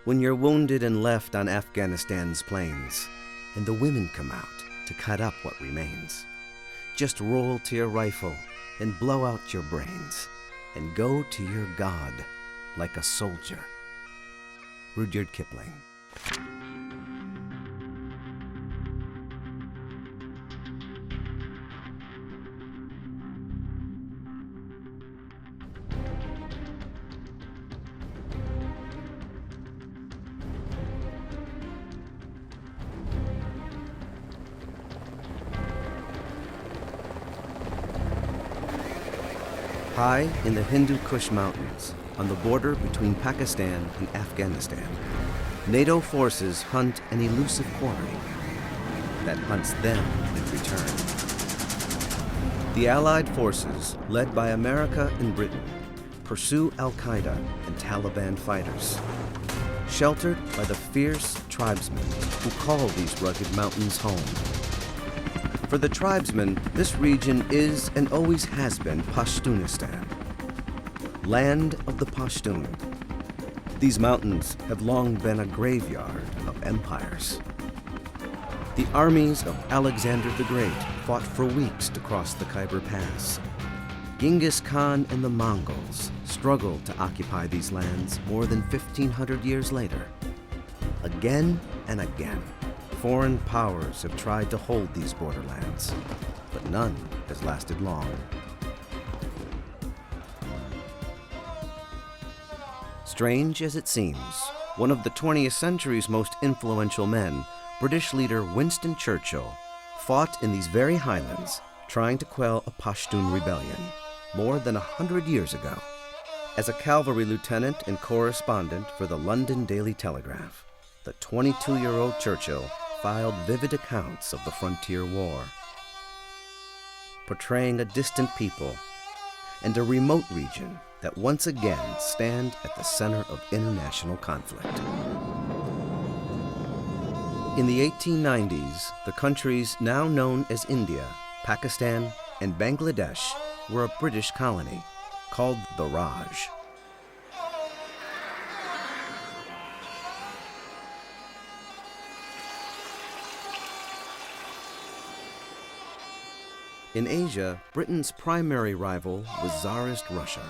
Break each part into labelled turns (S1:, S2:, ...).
S1: When you're wounded and left on Afghanistan's plains, and the women come out to cut up what remains, just roll to your rifle and blow out your brains, and go to your God like a soldier. Rudyard Kipling. High in the Hindu Kush Mountains, on the border between Pakistan and Afghanistan, NATO forces hunt an elusive quarry that hunts them in return. The Allied forces, led by America and Britain, pursue Al-Qaeda and Taliban fighters, sheltered by the fierce tribesmen who call these rugged mountains home. For the tribesmen, this region is and always has been Pashtunistan, land of the Pashtun. These mountains have long been a graveyard of empires. The armies of Alexander the Great fought for weeks to cross the Khyber Pass. Genghis Khan and the Mongols struggled to occupy these lands more than 1,500 years later. Again and again, foreign powers have tried to hold these borderlands, but none has lasted long. Strange as it seems, one of the 20th century's most influential men, British leader Winston Churchill, fought in these very highlands, trying to quell a Pashtun rebellion more than 100 years ago. As a cavalry lieutenant and correspondent for the London Daily Telegraph, the 22-year-old Churchill filed vivid accounts of the frontier war, portraying a distant people and a remote region that once again stand at the center of international conflict. In the 1890s, the countries now known as India, Pakistan, and Bangladesh were a British colony called the Raj. In Asia, Britain's primary rival was Tsarist Russia.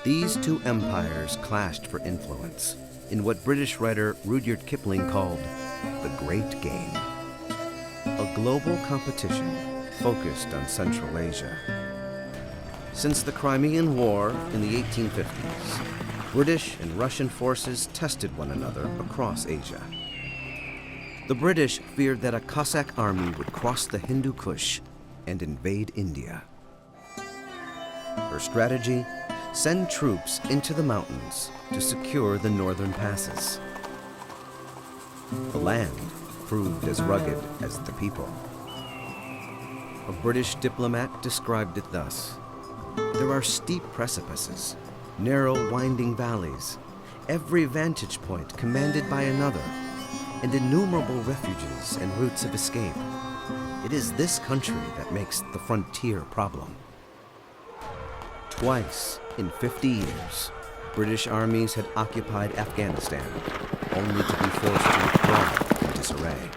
S1: These two empires clashed for influence in what British writer Rudyard Kipling called the Great Game, a global competition focused on Central Asia. Since the Crimean War in the 1850s, British and Russian forces tested one another across Asia. The British feared that a Cossack army would cross the Hindu Kush and invade India. Her strategy? Send troops into the mountains to secure the northern passes. The land proved as rugged as the people. A British diplomat described it thus: "There are steep precipices, narrow winding valleys, every vantage point commanded by another, and innumerable refuges and routes of escape. It is this country that makes the frontier problem." Twice in 50 years, British armies had occupied Afghanistan, only to be forced to withdraw in disarray.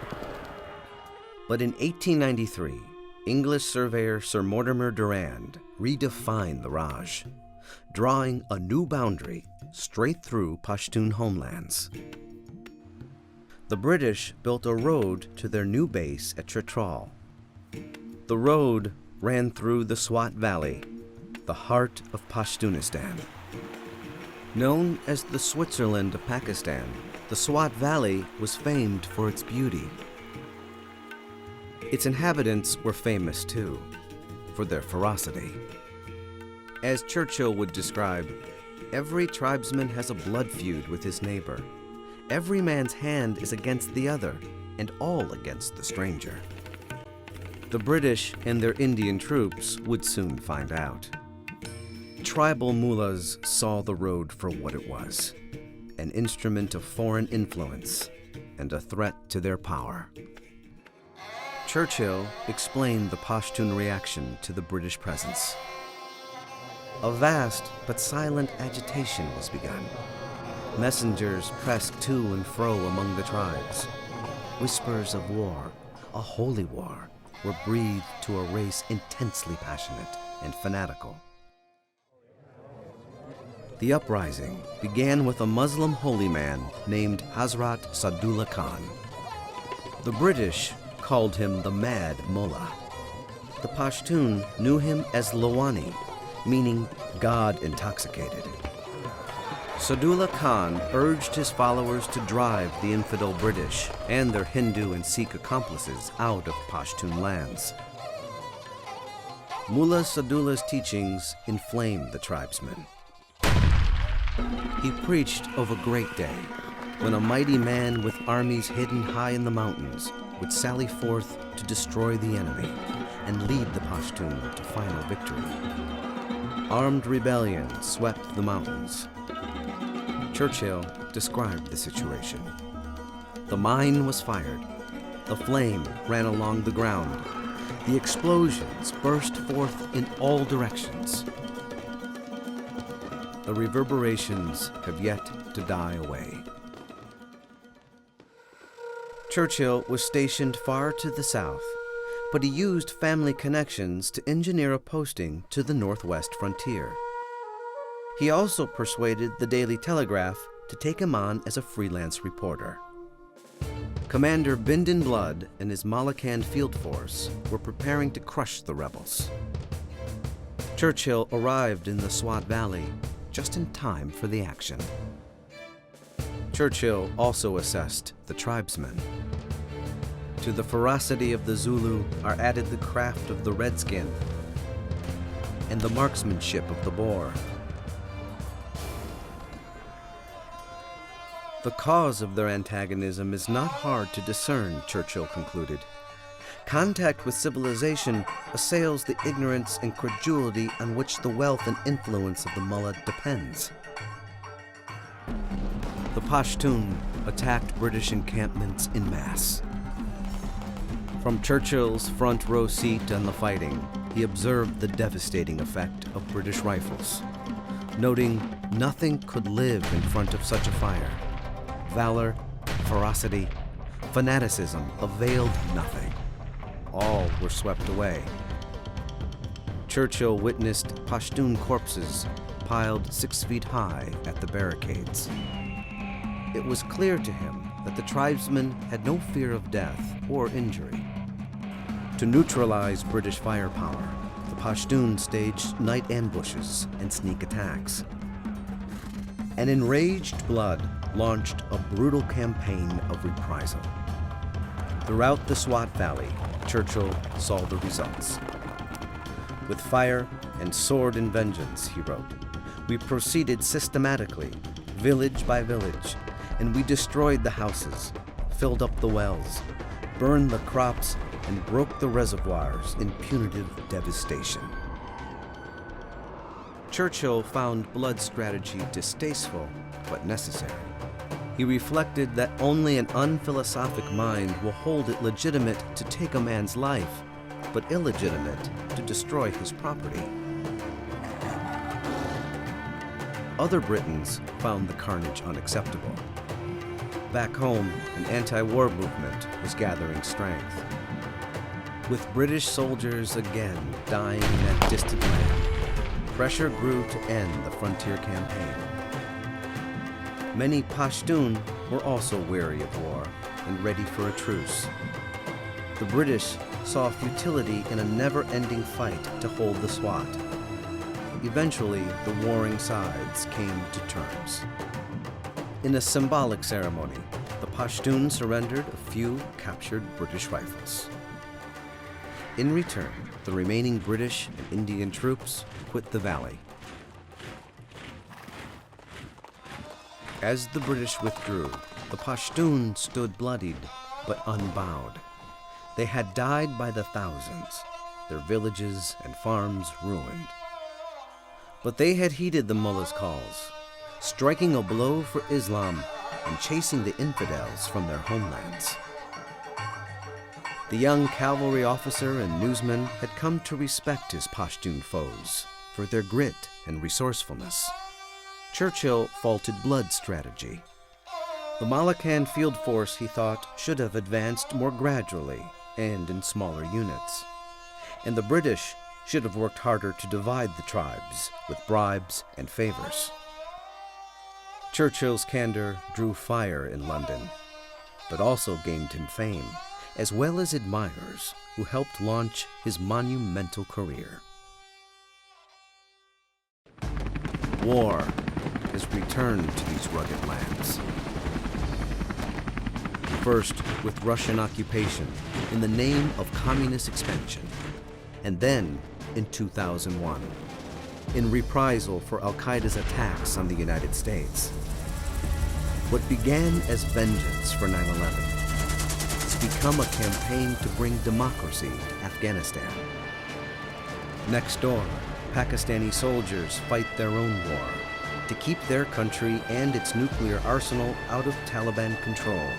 S1: But in 1893, English surveyor Sir Mortimer Durand redefined the Raj, drawing a new boundary straight through Pashtun homelands. The British built a road to their new base at Withdrawal. The road ran through the Swat Valley, the heart of Pashtunistan. Known as the Switzerland of Pakistan, the Swat Valley was famed for its beauty. Its inhabitants were famous too, for their ferocity. As Churchill would describe, every tribesman has a blood feud with his neighbor. Every man's hand is against the other, and all against the stranger. The British and their Indian troops would soon find out. Tribal mullahs saw the road for what it was, an instrument of foreign influence and a threat to their power. Churchill explained the Pashtun reaction to the British presence. A vast but silent agitation was begun. Messengers pressed to and fro among the tribes. Whispers of war, a holy war, were breathed to a race intensely passionate and fanatical. The uprising began with a Muslim holy man named Hazrat Sadullah Khan. The British called him the Mad Mullah. The Pashtun knew him as Lawani, meaning God intoxicated. Sadullah Khan urged his followers to drive the infidel British and their Hindu and Sikh accomplices out of Pashtun lands. Mullah Sadullah's teachings inflamed the tribesmen. He preached of a great day when a mighty man with armies hidden high in the mountains would sally forth to destroy the enemy and lead the Pashtun to final victory. Armed rebellion swept the mountains. Churchill described the situation. The mine was fired. The flame ran along the ground. The explosions burst forth in all directions. The reverberations have yet to die away. Churchill was stationed far to the south, but he used family connections to engineer a posting to the northwest frontier. He also persuaded the Daily Telegraph to take him on as a freelance reporter. Commander Bindon Blood and his Malakand field force were preparing to crush the rebels. Churchill arrived in the Swat Valley just in time for the action. Churchill also assessed the tribesmen. To the ferocity of the Zulu are added the craft of the redskin and the marksmanship of the Boer. The cause of their antagonism is not hard to discern, Churchill concluded. Contact with civilization assails the ignorance and credulity on which the wealth and influence of the mullah depends. The Pashtun attacked British encampments en masse. From Churchill's front row seat on the fighting, he observed the devastating effect of British rifles, noting nothing could live in front of such a fire. Valor, ferocity, fanaticism availed nothing. All were swept away. Churchill witnessed Pashtun corpses piled 6 feet high at the barricades. It was clear to him that the tribesmen had no fear of death or injury. To neutralize British firepower, the Pashtun staged night ambushes and sneak attacks. An enraged Blood launched a brutal campaign of reprisal. Throughout the Swat Valley, Churchill saw the results. With fire and sword and vengeance, he wrote, we proceeded systematically, village by village, and we destroyed the houses, filled up the wells, burned the crops, and broke the reservoirs in punitive devastation. Churchill found Blood's strategy distasteful but necessary. He reflected that only an unphilosophic mind will hold it legitimate to take a man's life, but illegitimate to destroy his property. Other Britons found the carnage unacceptable. Back home, an anti-war movement was gathering strength. With British soldiers again dying in that distant land, pressure grew to end the frontier campaign. Many Pashtun were also weary of war and ready for a truce. The British saw futility in a never-ending fight to hold the Swat. Eventually, the warring sides came to terms. In a symbolic ceremony, the Pashtun surrendered a few captured British rifles. In return, the remaining British and Indian troops quit the valley. As the British withdrew, the Pashtun stood bloodied but unbowed. They had died by the thousands, their villages and farms ruined. But they had heeded the mullah's calls, striking a blow for Islam and chasing the infidels from their homelands. The young cavalry officer and newsman had come to respect his Pashtun foes for their grit and resourcefulness. Churchill faulted Blood's strategy. The Malakand field force, he thought, should have advanced more gradually and in smaller units. And the British should have worked harder to divide the tribes with bribes and favors. Churchill's candor drew fire in London, but also gained him fame, as well as admirers who helped launch his monumental career. War has returned to these rugged lands. First with Russian occupation in the name of communist expansion, and then in 2001, in reprisal for Al-Qaeda's attacks on the United States. What began as vengeance for 9/11 has become a campaign to bring democracy to Afghanistan. Next door, Pakistani soldiers fight their own war to keep their country and its nuclear arsenal out of Taliban control.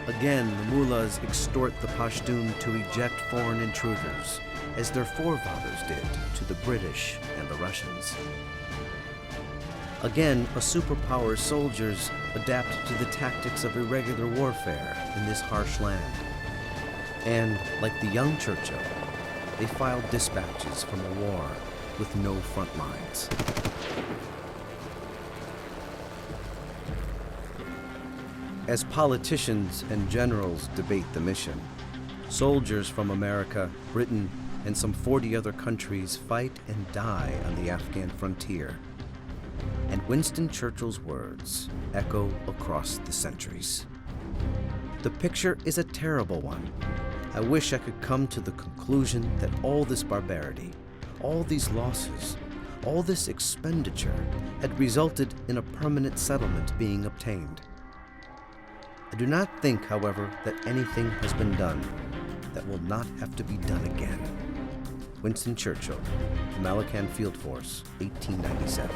S1: Again, the mullahs extort the Pashtun to eject foreign intruders, as their forefathers did to the British and the Russians. Again, a superpower's soldiers adapt to the tactics of irregular warfare in this harsh land. And, like the young Churchill, they filed dispatches from a war with no front lines. As politicians and generals debate the mission, soldiers from America, Britain, and some 40 other countries fight and die on the Afghan frontier. And Winston Churchill's words echo across the centuries. The picture is a terrible one. I wish I could come to the conclusion that all this barbarity, all these losses, all this expenditure had resulted in a permanent settlement being obtained. I do not think, however, that anything has been done that will not have to be done again. Winston Churchill, Malakand Field Force, 1897.